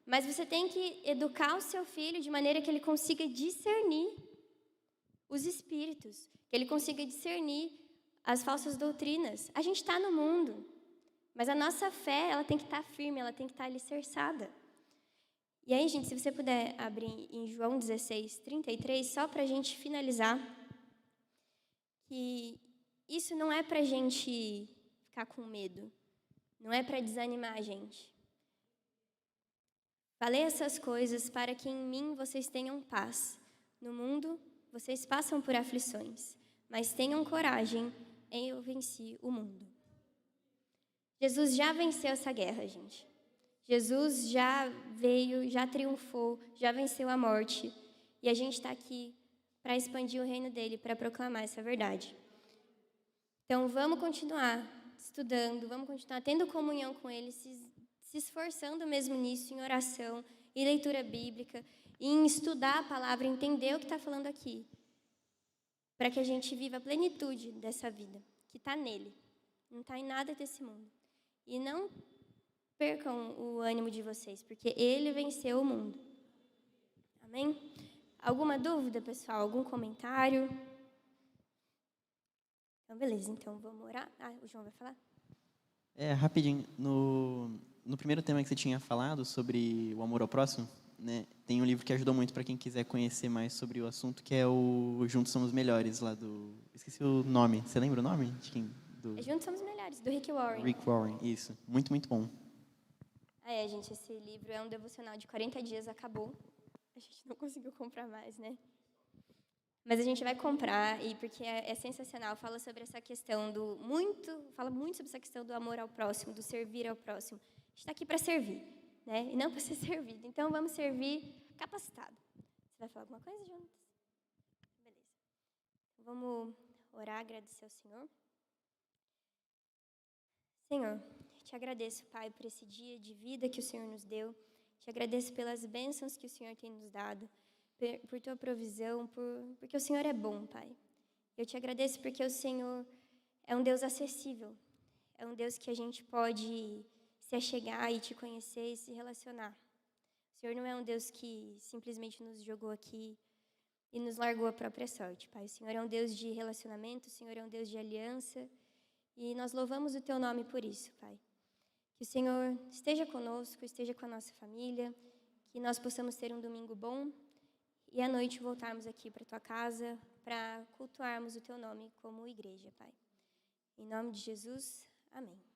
mas você tem que educar o seu filho de maneira que ele consiga discernir os espíritos, que ele consiga discernir as falsas doutrinas. A gente está no mundo, mas a nossa fé ela tem que estar firme, ela tem que estar alicerçada. E aí, gente, se você puder abrir em João 16, 33, só para a gente finalizar, que isso não é para a gente ficar com medo, não é para desanimar a gente. Falei essas coisas para que em mim vocês tenham paz. No mundo, vocês passam por aflições, mas tenham coragem, eu venci o mundo. Jesus já venceu essa guerra, gente. Jesus já veio, já triunfou, já venceu a morte. E a gente está aqui para expandir o reino dele, para proclamar essa verdade. Então, vamos continuar estudando, vamos continuar tendo comunhão com ele, se esforçando mesmo nisso, em oração, em leitura bíblica, em estudar a palavra, entender o que está falando aqui, para que a gente viva a plenitude dessa vida, que está nele, não está em nada desse mundo. E não percam o ânimo de vocês, porque ele venceu o mundo. Amém? Alguma dúvida, pessoal? Algum comentário? Então, beleza. Então, vamos orar. O João vai falar? Rapidinho. No primeiro tema que você tinha falado, sobre o amor ao próximo, né, tem um livro que ajudou muito para quem quiser conhecer mais sobre o assunto, que é o Juntos Somos Melhores, lá do... Esqueci o nome. Você lembra o nome? De quem? Juntos Somos Melhores, do Rick Warren. Rick Warren, isso. Muito, muito bom. Gente, esse livro é um devocional de 40 dias, acabou. A gente não conseguiu comprar mais, né? Mas a gente vai comprar, e porque é sensacional. Fala sobre essa questão fala muito sobre essa questão do amor ao próximo, do servir ao próximo. A gente está aqui para servir, né? E não para ser servido. Então, vamos servir capacitado. Você vai falar alguma coisa, Jonas? Beleza. Vamos orar, agradecer ao Senhor. Senhor, te agradeço, Pai, por esse dia de vida que o Senhor nos deu. Te agradeço pelas bênçãos que o Senhor tem nos dado, por tua provisão, porque o Senhor é bom, Pai. Eu te agradeço porque o Senhor é um Deus acessível. É um Deus que a gente pode se achegar e te conhecer e se relacionar. O Senhor não é um Deus que simplesmente nos jogou aqui e nos largou a própria sorte, Pai. O Senhor é um Deus de relacionamento, o Senhor é um Deus de aliança. E nós louvamos o teu nome por isso, Pai. Que o Senhor esteja conosco, esteja com a nossa família, que nós possamos ter um domingo bom e à noite voltarmos aqui para a tua casa para cultuarmos o teu nome como igreja, Pai. Em nome de Jesus, amém.